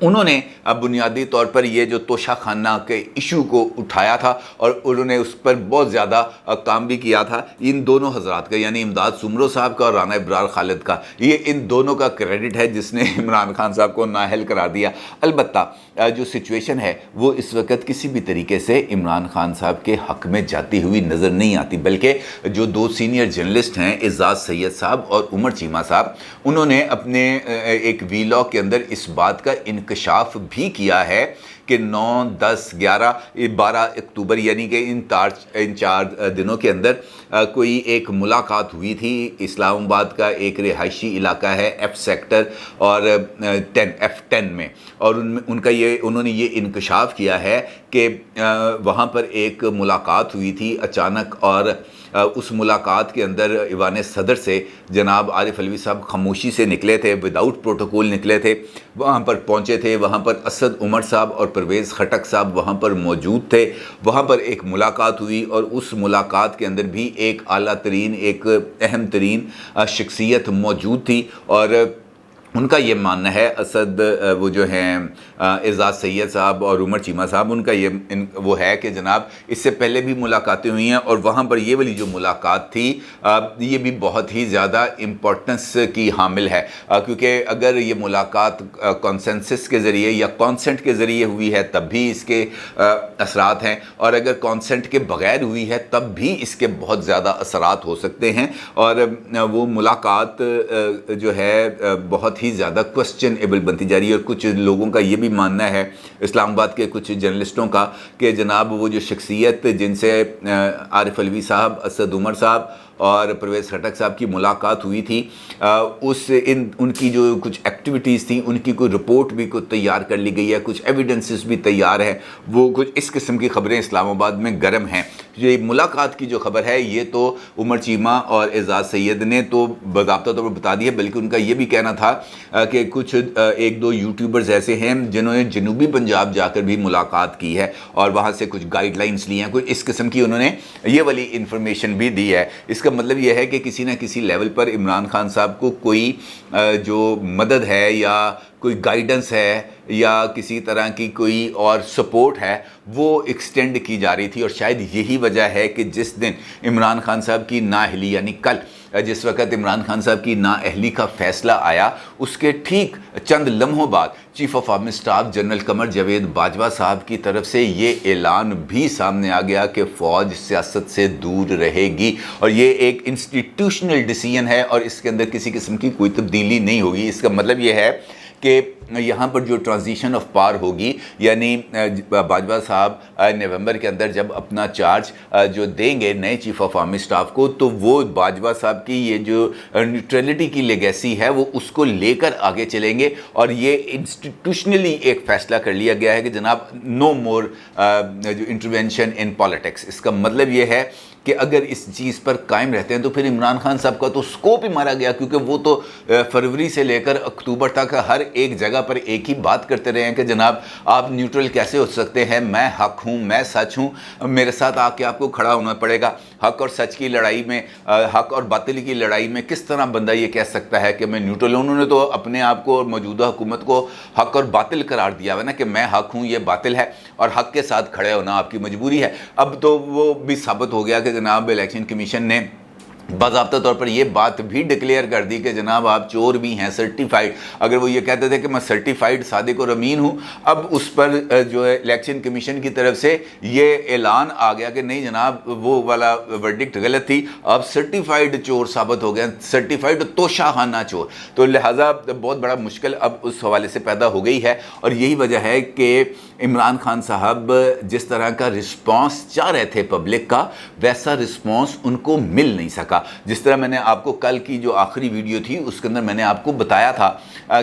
انہوں نے اب بنیادی طور پر یہ جو توشہ خانہ کے ایشو کو اٹھایا تھا اور انہوں نے اس پر بہت زیادہ کام بھی کیا تھا. ان دونوں حضرات کا یعنی امداد سمرو صاحب کا اور رانا ابرار خالد کا یہ ان دونوں کا کریڈٹ ہے جس نے عمران خان صاحب کو نااہل قرار دیا. البتہ جو سچویشن ہے وہ اس وقت کسی بھی طریقے سے عمران خان صاحب کے حق میں جاتی ہوئی نظر نہیں آتی، بلکہ جو دو سینئر جرنلسٹ ہیں اعزاز سید صاحب اور عمر چیمہ صاحب، انہوں نے اپنے ایک ویلاگ کے اندر اس بات کا انکشاف بھی کیا ہے کہ 9، 10، 11، 12 اکتوبر یعنی کہ ان 4 دنوں کے اندر کوئی ایک ملاقات ہوئی تھی. اسلام آباد کا ایک رہائشی علاقہ ہے ایف سیکٹر اور F10 میں، اور انہوں نے یہ انکشاف کیا ہے کہ وہاں پر ایک ملاقات ہوئی تھی اچانک، اور اس ملاقات کے اندر ایوان صدر سے جناب عارف علوی صاحب خاموشی سے نکلے تھے، وداؤٹ پروٹوکول نکلے تھے، وہاں پر پہنچے تھے. وہاں پر اسد عمر صاحب اور پرویز خٹک صاحب وہاں پر موجود تھے. وہاں پر ایک ملاقات ہوئی اور اس ملاقات کے اندر بھی ایک اعلیٰ ترین، ایک اہم ترین شخصیت موجود تھی، اور ان کا یہ ماننا ہے، اسد وہ جو ہیں اعزاز سید صاحب اور عمر چیمہ صاحب، ان کا وہ ہے کہ جناب اس سے پہلے بھی ملاقاتیں ہوئی ہیں، اور وہاں پر یہ والی جو ملاقات تھی یہ بھی بہت ہی زیادہ امپورٹنس کی حامل ہے، کیونکہ اگر یہ ملاقات کنسنسس کے ذریعے یا کانسنٹ کے ذریعے ہوئی ہے تب بھی اس کے اثرات ہیں، اور اگر کانسنٹ کے بغیر ہوئی ہے تب بھی اس کے بہت زیادہ اثرات ہو سکتے ہیں. اور وہ ملاقات جو ہے بہت ہی زیادہ کوسچنیبل بنتی جا رہی ہے. اور کچھ لوگوں کا یہ بھی ماننا ہے، اسلام آباد کے کچھ جرنلسٹوں کا، کہ جناب وہ جو شخصیت جن سے عارف علوی صاحب، اسد عمر صاحب اور پرویز خٹک صاحب کی ملاقات ہوئی تھی، ان کی جو کچھ ایکٹیویٹیز تھیں ان کی کوئی رپورٹ بھی تیار کر لی گئی ہے، کچھ ایویڈنسز بھی تیار ہیں. وہ کچھ اس قسم کی خبریں اسلام آباد میں گرم ہیں. یہ ملاقات کی جو خبر ہے یہ تو عمر چیمہ اور اعزاز سید نے تو باضابطہ طور پر بتا دی ہے، بلکہ ان کا یہ بھی کہنا تھا کہ کچھ 1-2 یوٹیوبرز ایسے ہیں جنہوں نے جنوبی پنجاب جا کر بھی ملاقات کی ہے اور وہاں سے کچھ گائیڈ لائنز لی ہیں، کوئی اس قسم کی انہوں نے یہ والی انفارمیشن بھی دی ہے. اس کا مطلب یہ ہے کہ کسی نہ کسی لیول پر عمران خان صاحب کو کوئی جو مدد ہے یا کوئی گائیڈنس ہے یا کسی طرح کی کوئی اور سپورٹ ہے وہ ایکسٹینڈ کی جا رہی تھی. اور شاید یہی وجہ ہے کہ جس دن عمران خان صاحب کی نااہلی یعنی کل جس وقت عمران خان صاحب کی نااہلی کا فیصلہ آیا، اس کے ٹھیک چند لمحوں بعد chief of army staff general Qamar Javed Bajwa صاحب کی طرف سے یہ اعلان بھی سامنے آ گیا کہ فوج سیاست سے دور رہے گی، اور یہ ایک انسٹیٹیوشنل ڈیسیژن ہے اور اس کے اندر کسی قسم کی کوئی تبدیلی نہیں ہوگی. اس کا مطلب یہ ہے کہ یہاں پر جو ٹرانزیشن آف پاور ہوگی، یعنی باجوہ صاحب نومبر کے اندر جب اپنا چارج جو دیں گے نئے چیف آف آرمی اسٹاف کو، تو وہ باجوہ صاحب کی یہ جو نیوٹرلٹی کی لیگیسی ہے وہ اس کو لے کر آگے چلیں گے. اور یہ انسٹیٹیوشنلی ایک فیصلہ کر لیا گیا ہے کہ جناب نو مور جو انٹرونشن ان پالیٹکس. اس کا مطلب یہ ہے کہ اگر اس چیز پر قائم رہتے ہیں تو پھر عمران خان صاحب کا تو سکوپ ہی مارا گیا، کیونکہ وہ تو فروری سے لے کر اکتوبر تک ہر ایک جگہ پر ایک ہی بات کرتے رہے ہیں کہ جناب آپ نیوٹرل کیسے ہو سکتے ہیں، میں حق ہوں، میں سچ ہوں، میرے ساتھ آ کے آپ کو کھڑا ہونا پڑے گا. حق اور سچ کی لڑائی میں، حق اور باطل کی لڑائی میں کس طرح بندہ یہ کہہ سکتا ہے کہ میں نیوٹرل ہوں؟ انہوں نے تو اپنے آپ کو اور موجودہ حکومت کو حق اور باطل قرار دیا ہوا نا کہ میں حق ہوں، یہ باطل ہے، اور حق کے ساتھ کھڑے ہونا آپ کی مجبوری ہے. اب تو وہ بھی ثابت ہو گیا کہ جناب الیکشن کمیشن نے باضابطہ طور پر یہ بات بھی ڈکلیئر کر دی کہ جناب آپ چور بھی ہیں سرٹیفائیڈ. اگر وہ یہ کہتے تھے کہ میں سرٹیفائیڈ صادق اور امین ہوں، اب اس پر جو ہے الیکشن کمیشن کی طرف سے یہ اعلان آ گیا کہ نہیں جناب وہ والا ورڈکٹ غلط تھی، آپ سرٹیفائیڈ چور ثابت ہو گئے، سرٹیفائیڈ توشہ خانہ چور. تو لہٰذا بہت بڑا مشکل اب اس حوالے سے پیدا ہو گئی ہے، اور یہی وجہ ہے کہ عمران خان صاحب جس طرح کا رسپانس چاہ رہے تھے پبلک کا، ویسا رسپانس ان کو مل نہیں سکا. جس طرح میں نے آپ کو کل کی جو آخری ویڈیو تھی اس کے اندر میں نے آپ کو بتایا تھا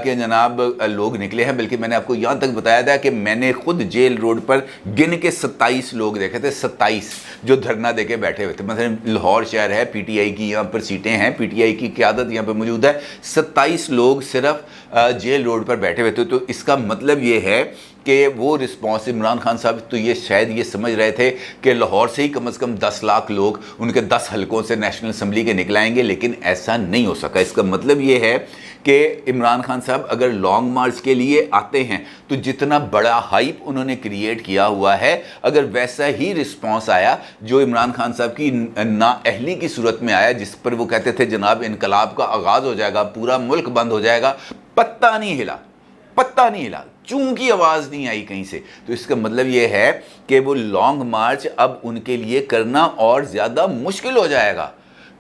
کہ جناب لوگ نکلے ہیں، بلکہ میں نے آپ کو یہاں تک بتایا تھا کہ میں نے خود جیل روڈ پر گن کے 27 لوگ دیکھے تھے، 27 جو دھرنا دے کے بیٹھے ہوئے تھے. مثلا لاہور شہر ہے، پی ٹی آئی کی یہاں پر سیٹیں ہیں، پی ٹی آئی کی قیادت یہاں پہ موجود ہے، 27 لوگ صرف جیل روڈ پر بیٹھے ہوئے تھے. تو اس کا مطلب یہ ہے کہ وہ رسپانس عمران خان صاحب تو یہ شاید یہ سمجھ رہے تھے کہ لاہور سے ہی کم از کم 10 لاکھ لوگ ان کے 10 حلقوں سے نیشنل اسمبلی کے نکل آئیں گے، لیکن ایسا نہیں ہو سکا۔ اس کا مطلب یہ ہے کہ عمران خان صاحب اگر لانگ مارچ کے لیے آتے ہیں تو جتنا بڑا ہائپ انہوں نے کریٹ کیا ہوا ہے، اگر ویسا ہی رسپانس آیا جو عمران خان صاحب کی نااہلی کی صورت میں آیا، جس پر وہ کہتے تھے جناب انقلاب کا آغاز ہو جائے گا، پورا ملک بند ہو جائے گا، پتہ نہیں ہلا، چون کی آواز نہیں آئی کہیں سے، تو اس کا مطلب یہ ہے کہ وہ لانگ مارچ اب ان کے لیے کرنا اور زیادہ مشکل ہو جائے گا،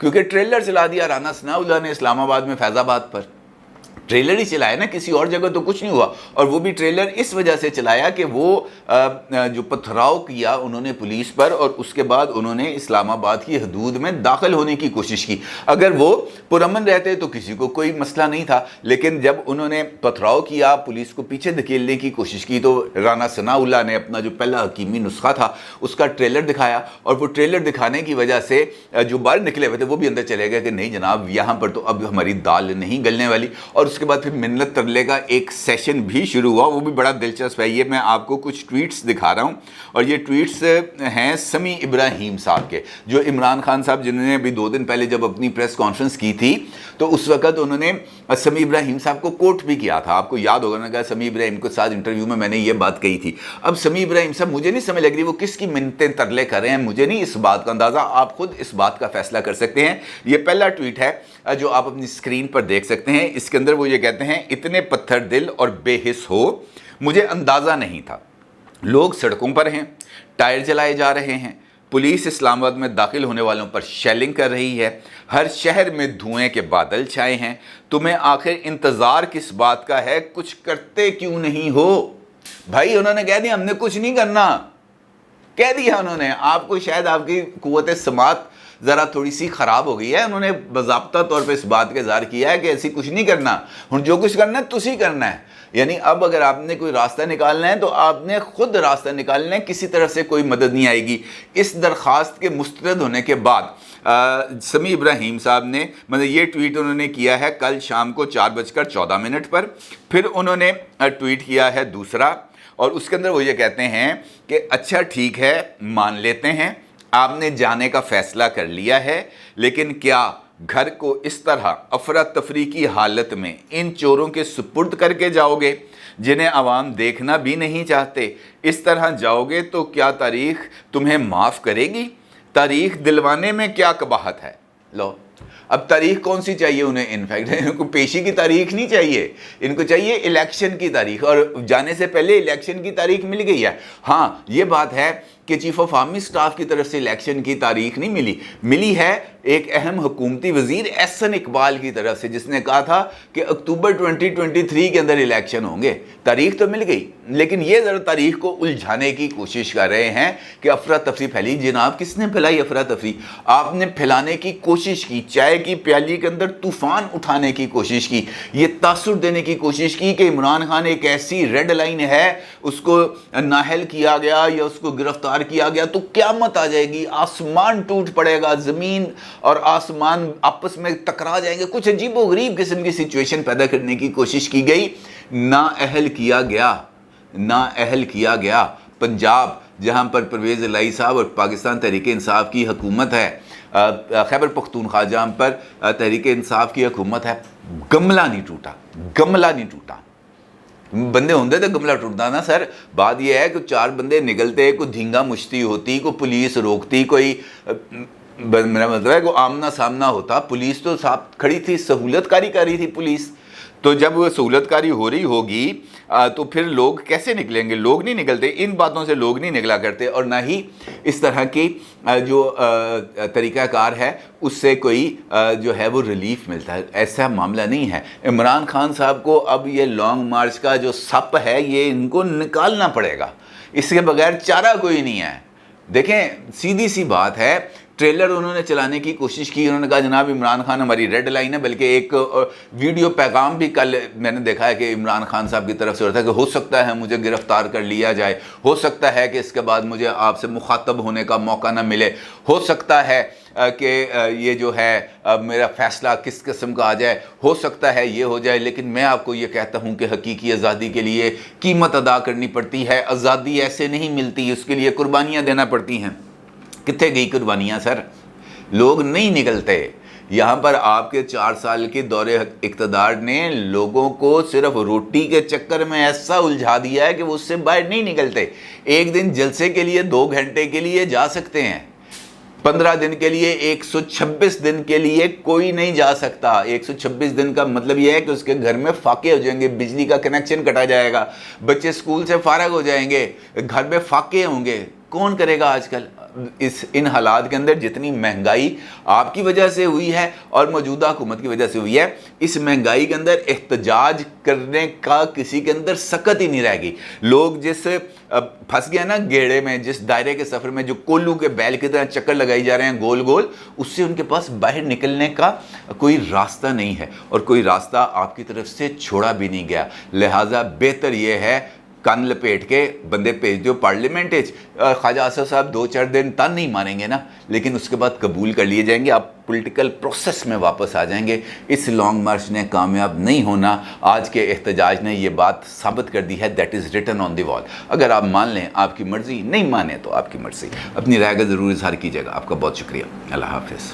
کیونکہ ٹریلر چلا دیا رانا ثناء اللہ نے اسلام آباد میں، فیض آباد پر ٹریلر ہی چلایا نا، کسی اور جگہ تو کچھ نہیں ہوا، اور وہ بھی ٹریلر اس وجہ سے چلایا کہ وہ جو پتھراؤ کیا انہوں نے پولیس پر، اور اس کے بعد انہوں نے اسلام آباد کی حدود میں داخل ہونے کی کوشش کی۔ اگر وہ پرامن رہتے تو کسی کو کوئی مسئلہ نہیں تھا، لیکن جب انہوں نے پتھراؤ کیا، پولیس کو پیچھے دھکیلنے کی کوشش کی، تو رانا ثناء اللہ نے اپنا جو پہلا حکیمی نسخہ تھا اس کا ٹریلر دکھایا، اور وہ ٹریلر دکھانے کی وجہ سے جو باہر نکلے ہوئے تھے وہ بھی اندر چلے گئے کہ نہیں جناب یہاں پر تو اب ہماری دال نہیں گلنے والی، اور اس کے بعد پھر منت ترلے کا ایک سیشن بھی شروع ہوا، وہ بھی بڑا دلچسپ ہے۔ یہ میں آپ کو کچھ ٹویٹس دکھا رہا ہوں، اور یہ ٹویٹس ہیں سمیع ابراہیم صاحب کے، جو عمران خان صاحب جنہوں نے ابھی 2 دن پہلے جب اپنی پریس کانفرنس کی تھی تو اس وقت انہوں نے سمیع ابراہیم صاحب کو کوٹ بھی کیا تھا، آپ کو یاد ہوگا نا، کہ سمیع ابراہیم کے ساتھ انٹرویو میں نے یہ بات کہی تھی۔ اب سمیع ابراہیم صاحب مجھے نہیں سمجھ لگ رہی وہ کس کی منتیں ترلے کر رہے ہیں، مجھے نہیں اس بات کا اندازہ، آپ خود اس بات کا فیصلہ کر سکتے ہیں۔ یہ پہلا ٹویٹ ہے جو آپ اپنی اسکرین پر دیکھ سکتے ہیں، اس کے اندر وہ یہ کہتے ہیں، اتنے پتھر دل اور بے حس ہو مجھے اندازہ نہیں تھا، لوگ سڑکوں پر ہیں، ٹائر جلائے جا رہے ہیں، پولیس اسلام آباد میں داخل ہونے والوں پر شیلنگ کر رہی ہے، ہر شہر میں دھوئیں کے بادل چھائے ہیں، تمہیں آخر انتظار کس بات کا ہے، کچھ کرتے کیوں نہیں ہو؟ بھائی انہوں نے کہہ دیا ہم نے کچھ نہیں کرنا، کہہ دیا انہوں نے۔ آپ کو شاید آپ کی قوت سماعت ذرا تھوڑی سی خراب ہو گئی ہے، انہوں نے باضابطہ طور پہ اس بات کا اظہار کیا ہے کہ ایسی کچھ نہیں کرنا، ہن جو کچھ کرنا ہے تسی کرنا ہے، یعنی اب اگر آپ نے کوئی راستہ نکالنا ہے تو آپ نے خود راستہ نکالنا ہے، کسی طرح سے کوئی مدد نہیں آئے گی۔ اس درخواست کے مسترد ہونے کے بعد سمیع ابراہیم صاحب نے مطلب یہ ٹویٹ انہوں نے کیا ہے کل شام کو 4:14 پر، پھر انہوں نے ٹویٹ کیا ہے دوسرا، اور اس کے اندر وہ یہ کہتے ہیں کہ اچھا ٹھیک ہے مان لیتے ہیں آپ نے جانے کا فیصلہ کر لیا ہے، لیکن کیا گھر کو اس طرح افراتفری کی حالت میں ان چوروں کے سپرد کر کے جاؤ گے جنہیں عوام دیکھنا بھی نہیں چاہتے؟ اس طرح جاؤ گے تو کیا تاریخ تمہیں معاف کرے گی؟ تاریخ دلوانے میں کیا قباحت ہے؟ لو اب تاریخ کون سی چاہیے انہیں؟ انفیکٹ ان کو پیشی کی تاریخ نہیں چاہیے، ان کو چاہیے الیکشن کی تاریخ، اور جانے سے پہلے الیکشن کی تاریخ مل گئی ہے۔ ہاں یہ بات ہے کہ چیف آف آرمی سٹاف کی طرف سے الیکشن کی تاریخ نہیں ملی ہے ایک اہم حکومتی وزیر احسن اقبال کی طرف سے، جس نے کہا تھا کہ اکتوبر 2023 کے اندر الیکشن ہوں گے۔ تاریخ تو مل گئی، لیکن یہ ذرا تاریخ کو الجھانے کی کوشش کر رہے ہیں کہ افراتفری پھیلی۔ جناب کس نے پھیلائی افراتفری؟ آپ نے پھیلانے کی کوشش کی، چائے کی پیالی کے اندر طوفان اٹھانے کی کوشش کی، یہ تاثر دینے کی کوشش کی کہ عمران خان ایک ایسی ریڈ لائن ہے، اس کو نااہل کیا گیا یا اس کو گرفتار کیا گیا تو قیامت آ جائے گی، آسمان ٹوٹ پڑے گا، زمین اور آسمان آپس میں ٹکرا جائیں گے، کچھ عجیب و غریب قسم کی سچویشن پیدا کرنے کی کوشش کی گئی، نااہل کیا گیا۔ پنجاب جہاں پر پرویز الہی صاحب اور پاکستان تحریک انصاف کی حکومت ہے، خیبر پختونخوا جہاں پر تحریک انصاف کی حکومت ہے، گملہ نہیں ٹوٹا۔ بندے ہوندے تو گملہ ٹوٹتا نا سر۔ بات یہ ہے کہ 4 بندے نکلتے، کوئی دھینگا مشتی ہوتی، کوئی پولیس روکتی، کوئی میرا مطلب ہے کوئی آمنا سامنا ہوتا۔ پولیس تو صاحب کھڑی تھی، سہولت کاری کر رہی تھی پولیس، تو جب وہ سہولت کاری ہو رہی ہوگی تو پھر لوگ کیسے نکلیں گے؟ لوگ نہیں نکلتے، ان باتوں سے لوگ نہیں نکلا کرتے، اور نہ ہی اس طرح کی جو طریقہ کار ہے اس سے کوئی جو ہے وہ ریلیف ملتا ہے۔ ایسا معاملہ نہیں ہے۔ عمران خان صاحب کو اب یہ لانگ مارچ کا جو سپ ہے یہ ان کو نکالنا پڑے گا، اس کے بغیر چارہ کوئی نہیں ہے۔ دیکھیں سیدھی سی بات ہے ٹریلر انہوں نے چلانے کی کوشش کی، انہوں نے کہا جناب عمران خان ہماری ریڈ لائن ہے، بلکہ ایک ویڈیو پیغام بھی کل میں نے دیکھا ہے کہ عمران خان صاحب کی طرف سے ہوتا ہے کہ ہو سکتا ہے مجھے گرفتار کر لیا جائے، ہو سکتا ہے کہ اس کے بعد مجھے آپ سے مخاطب ہونے کا موقع نہ ملے، ہو سکتا ہے کہ یہ جو ہے میرا فیصلہ کس قسم کا آ جائے، ہو سکتا ہے یہ ہو جائے، لیکن میں آپ کو یہ کہتا ہوں کہ حقیقی آزادی کے لیے قیمت ادا کرنی پڑتی ہے، آزادی ایسے نہیں ملتی، اس کے لیے قربانیاں دینا پڑتی ہیں۔ کتنے گئی قربانیاں سر؟ لوگ نہیں نکلتے۔ یہاں پر آپ کے 4 سال کے دور اقتدار نے لوگوں کو صرف روٹی کے چکر میں ایسا الجھا دیا ہے کہ وہ اس سے باہر نہیں نکلتے۔ ایک دن جلسے کے لیے 2 گھنٹے کے لیے جا سکتے ہیں، 15 دن کے لیے 126 دن کے لیے کوئی نہیں جا سکتا۔ 126 دن کا مطلب یہ ہے کہ اس کے گھر میں فاقے ہو جائیں گے، بجلی کا کنیکشن کٹا جائے گا، بچے سکول سے فارغ ہو جائیں گے، گھر میں فاقے ہوں گے۔ کون کرے گا آج کل؟ ان حالات کے اندر جتنی مہنگائی آپ کی وجہ سے ہوئی ہے اور موجودہ حکومت کی وجہ سے ہوئی ہے، اس مہنگائی کے اندر احتجاج کرنے کا کسی کے اندر سکت ہی نہیں رہ گئی۔ لوگ جس پھنس گیا نا گیڑے میں، جس دائرے کے سفر میں جو کولو کے بیل کی طرح چکر لگائی جا رہے ہیں گول گول، اس سے ان کے پاس باہر نکلنے کا کوئی راستہ نہیں ہے، اور کوئی راستہ آپ کی طرف سے چھوڑا بھی نہیں گیا۔ لہٰذا بہتر یہ ہے کان لپیٹ کے بندے بھیج دو پارلیمنٹ۔ خواجہ آصف صاحب 2-4 دن تن نہیں مانیں گے نا، لیکن اس کے بعد قبول کر لیے جائیں گے، آپ پولیٹیکل پروسیس میں واپس آ جائیں گے۔ اس لانگ مارچ نے کامیاب نہیں ہونا۔ آج کے احتجاج نے یہ بات ثابت کر دی ہے، دیٹ از ریٹن آن دی وال۔ اگر آپ مان لیں آپ کی مرضی، نہیں مانیں تو آپ کی مرضی۔ اپنی رائے کا ضرور اظہار کیجیے گا۔ آپ کا بہت شکریہ۔ اللہ حافظ۔